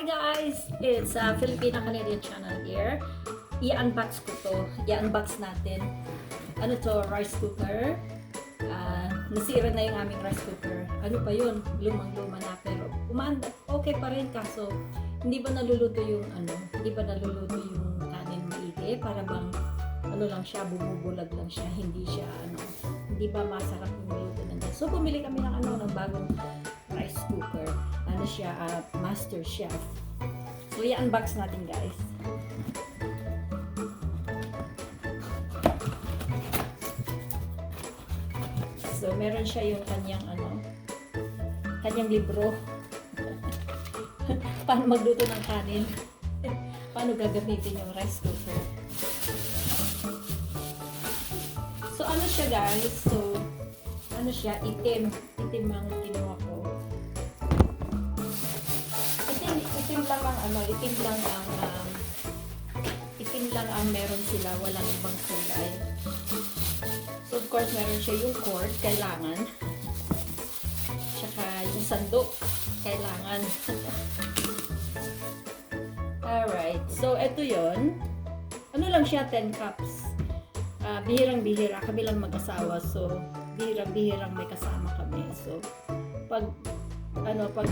Hi guys! It's Filipina-Canadian channel here. I-unbox ko to. I-unbox natin. Ano to? Rice cooker. Nasira na yung aming rice cooker. Ano pa yun? Lumang-luma na pero umanda. Okay pa rin kaso hindi ba naluluto yung kanin maigi? Para bang ano lang siya, bumubulag lang siya. Hindi ba masarap yung niluto na niya. So bumili kami ng bagong rice cooker. Ano siya, Master Chef. So, i-unbox natin guys. So, meron siya yung kanyang libro. Paano magluto ng kanin. Paano gagamitin yung rice cooker. So, ano siya guys? So, ano siya? Itim ang kinuha ko. Itim lang ang meron sila, walang ibang kulay. So of course meron siya yung cord, kailangan. Tsaka yung sandok, kailangan. Alright, so eto yon. Ano lang siya, 10 cups. Bihirang-bihira, kami lang mag-asawa. So bihirang-bihirang may kasama kami. So pag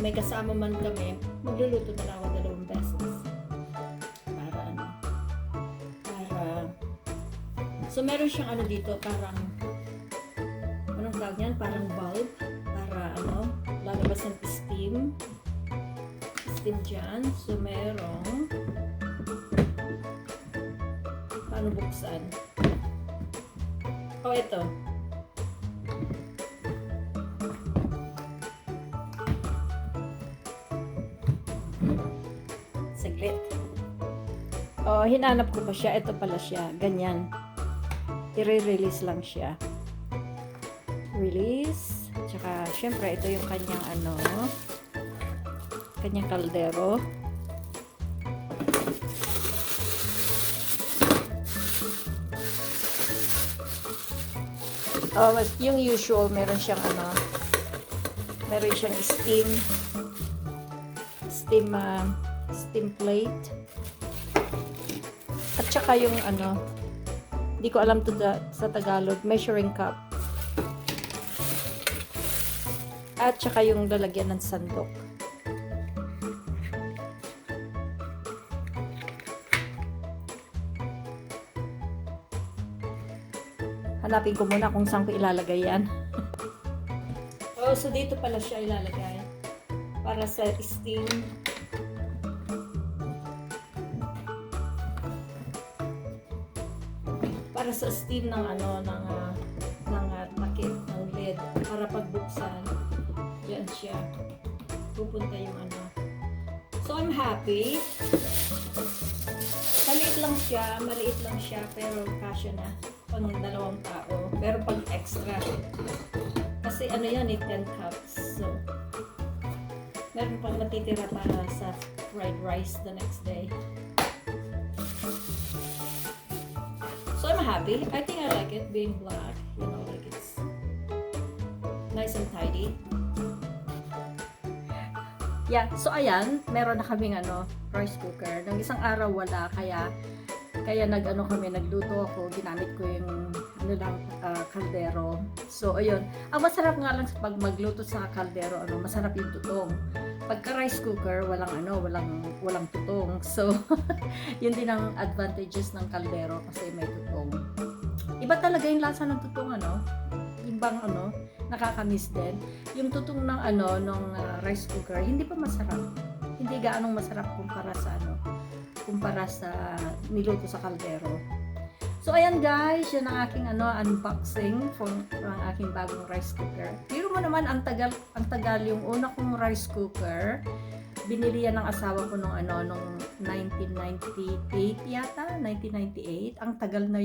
may kasama man kami, magluluto na lang ako 2 beses. So meron siyang dito, parang anong tawag niyan? Parang bulb para lalabas ng steam dyan. So merong paano buksan? Ito. Saglit. Hinanap ko pa siya. Ito pala siya. Ganyan. I-release lang siya. Release. Tsaka, syempre, ito yung kanyang kaldero. Yung usual, meron siyang steam plate. At saka yung hindi ko alam to sa Tagalog, measuring cup. At saka yung lalagyan ng sandok. Hanapin ko muna kung saan ko ilalagay yan. So dito pala siya ilalagay. Para sa steam. Para sa steam ng takip ng lid, para pagbuksan diyan siya pupunta yung So I'm happy. Maliit lang siya pero kasya na pang 2 tao. Pero pag extra kasi 10 cups. So meron pang matitira para sa fried rice the next day. So I'm happy. I think I like it being black. Like it's nice and tidy. Yeah, so ayan, meron na kaming rice cooker. Nang isang araw wala, kaya nagluto ako, ginamit ko yung kaldero. So ayun, ang masarap nga lang pag magluto sa kaldero, masarap yung tutong. Pagka rice cooker, walang tutong. So, yun din ang advantages ng kaldero kasi may tutong. Iba talaga yung lasa ng tutong, Ibang, nakakamiss din. Yung tutong ng, rice cooker, hindi pa masarap. Hindi gaanong masarap kumpara sa niluto sa kaldero. So, ayan guys, yan ang aking unboxing ng aking bagong rice cooker. Pero mo naman, ang tagal yung una kong rice cooker. Binili yan ng asawa ko nung 1998 yata, 1998. Ang tagal na